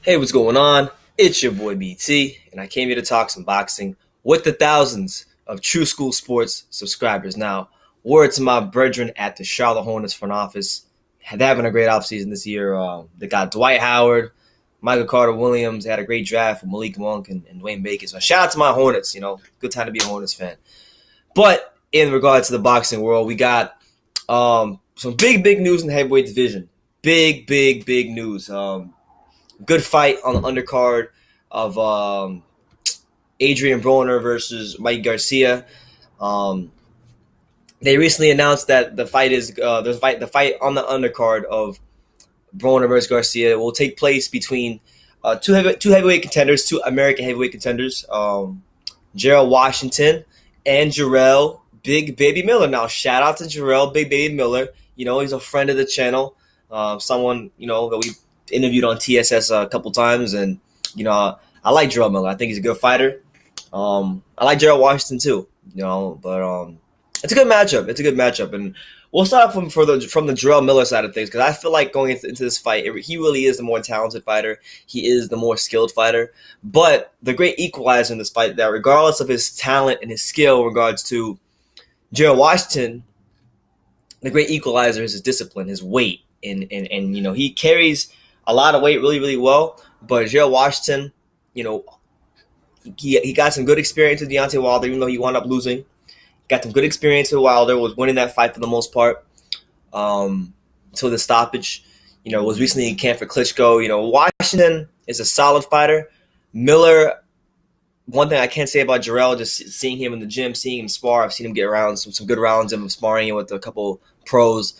Hey, what's going on? It's your boy BT, and I came here to talk some boxing with the thousands of True School Sports subscribers. Now, word to my brethren at the Charlotte Hornets front office. They're having a great offseason this year. They got Dwight Howard, Michael Carter Williams. They had a great draft with Malik Monk and Dwayne Bacon. So shout out to my Hornets. Good time to be a Hornets fan. But in regard to the boxing world, we got some big news in the heavyweight division. Big news. Good fight on the undercard of Adrian Broner versus Mike Garcia. They recently announced that the fight the fight on the undercard of Broner versus Garcia will take place between two heavyweight contenders, two American heavyweight contenders, Gerald Washington and Jarrell Big Baby Miller. Now, shout out to Jarrell Big Baby Miller. He's a friend of the channel, someone that we interviewed on TSS a couple times, and I like Jarrell Miller. I think he's a good fighter. I like Gerald Washington too. But it's a good matchup. And we'll start from the Jarrell Miller side of things, because I feel like going into this fight, he really is the more talented fighter. He is the more skilled fighter. But the great equalizer in this fight, that regardless of his talent and his skill in regards to Gerald Washington, the great equalizer is his discipline, his weight, and he carries a lot of weight really well. But Gerald Washington, he got some good experience with Deontay Wilder, even though he wound up losing. Got some good experience with Wilder, was winning that fight for the most part until the stoppage. Was recently in camp for Klitschko. Washington is a solid fighter. Miller, one thing I can't say about Jarrell, just seeing him in the gym, seeing him spar, I've seen him get around some good rounds of him sparring with a couple pros.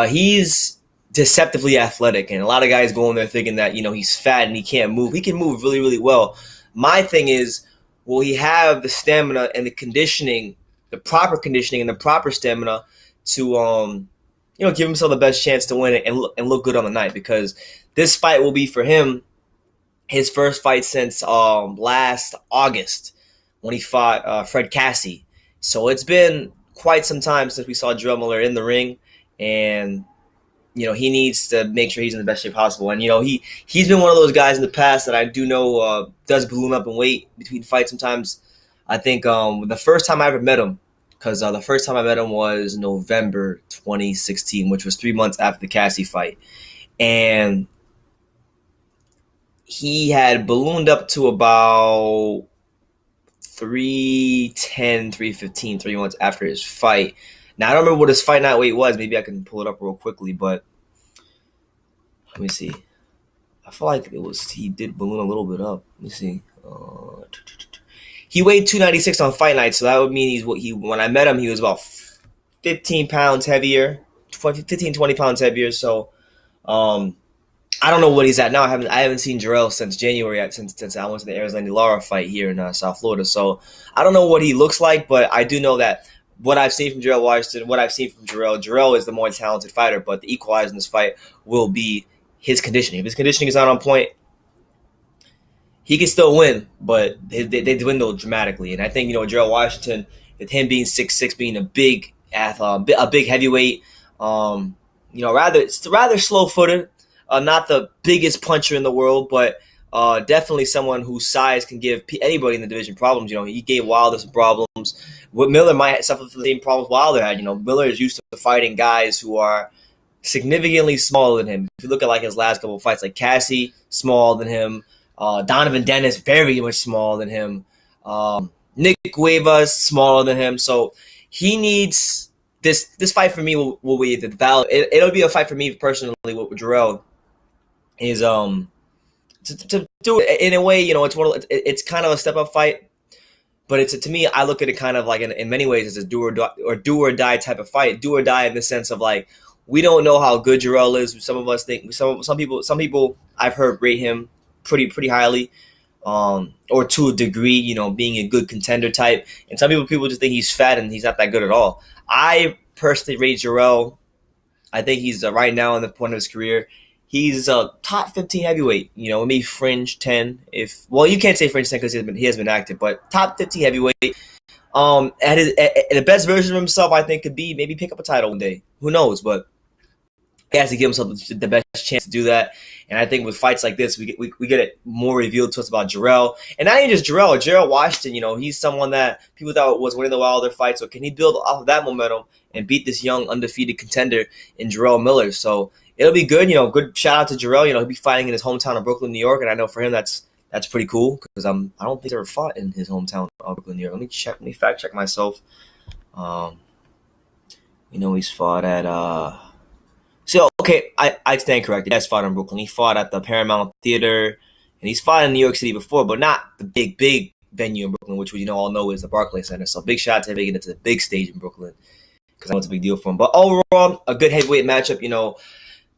He's deceptively athletic, and a lot of guys go in there thinking that he's fat and he can't move. He can move really well. My thing is, will he have the stamina and the conditioning, the proper conditioning and the proper stamina to give himself the best chance to win it and look good on the night? Because this fight will be for him his first fight since last August when he fought Fred Cassie. So it's been quite some time since we saw Jarrell Miller in the ring, and he needs to make sure he's in the best shape possible. And, he's been one of those guys in the past that I do know does balloon up in weight between fights sometimes. I think the first time I ever met him, because the first time I met him was November 2016, which was 3 months after the Cassie fight. And he had ballooned up to about 310, 315, 3 months after his fight. Now, I don't remember what his fight night weight was. Maybe I can pull it up real quickly, but let me see. I feel like he did balloon a little bit up. Let me see. He weighed 296 on fight night, so that would mean when I met him, he was about 15 pounds heavier, 15, 20 pounds heavier. So I don't know what he's at now. I haven't seen Jarrell since January, since I went to the Arizona Lara fight here in South Florida. So I don't know what he looks like, but I do know that what I've seen from Gerald Washington, what I've seen from Jarrell is the more talented fighter, but the equalizer in this fight will be his conditioning. If his conditioning is not on point, he can still win, but they dwindle dramatically. And I think, Gerald Washington, with him being 6'6", being a big athlete, a big heavyweight, rather slow-footed, not the biggest puncher in the world, but definitely someone whose size can give anybody in the division problems. He gave Wilder some problems. What Miller might suffer from the same problems Wilder had. Miller is used to fighting guys who are significantly smaller than him. If you look at his last couple of fights, like Cassie, smaller than him. Donovan Dennis, very much smaller than him. Nick Cuevas, smaller than him. So he needs this fight for me will be the value. It'll be a fight for me personally with Jarrell. Is to do it in a way, it's kind of a step up fight. But to me, I look at it kind of like in many ways as a do or die type of fight. Do or die in the sense of we don't know how good Jarrell is. Some of us think some people I've heard rate him pretty highly, or to a degree, being a good contender type. And some people just think he's fat and he's not that good at all. I personally rate Jarrell. I think he's right now in the point of his career. He's a top 15 heavyweight, maybe fringe 10. You can't say fringe 10 because he has been active, but top 15 heavyweight. At the best version of himself, I think could be maybe pick up a title one day. Who knows? But he has to give himself the best chance to do that. And I think with fights like this, we get it more revealed to us about Jarrell. And not even just Jarrell. Gerald Washington, he's someone that people thought was winning the Wilder fight. So can he build off of that momentum and beat this young, undefeated contender in Jarrell Miller? So it'll be good. Good shout out to Jarrell. He'll be fighting in his hometown of Brooklyn, New York. And I know for him that's pretty cool because I don't think he's ever fought in his hometown of Brooklyn, New York. Let me fact check myself. He's fought at So, okay, I stand corrected. He has fought in Brooklyn. He fought at the Paramount Theater, and he's fought in New York City before, but not the big venue in Brooklyn, which we all know is the Barclays Center. So, big shout out to him getting into the big stage in Brooklyn because I know it's a big deal for him. But overall, a good heavyweight matchup.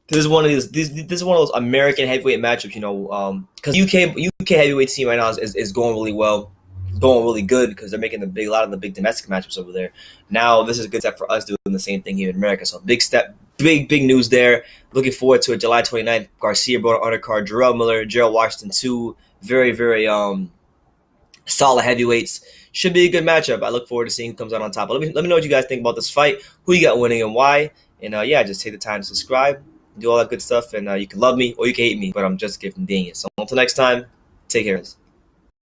This is one of those American heavyweight matchups. Because UK heavyweight scene right now is going really well. Going really good because they're making a lot of the big domestic matchups over there. Now this is a good step for us doing the same thing here in America. So big step, big news there. Looking forward to it. July 29th, Garcia Broner undercard, Jarrell Miller, Gerald Washington, two very solid heavyweights. Should be a good matchup. I look forward to seeing who comes out on top. But let me know what you guys think about this fight. Who you got winning and why? And just take the time to subscribe, do all that good stuff, and you can love me or you can hate me. But I'm just giving it. So until next time, take care.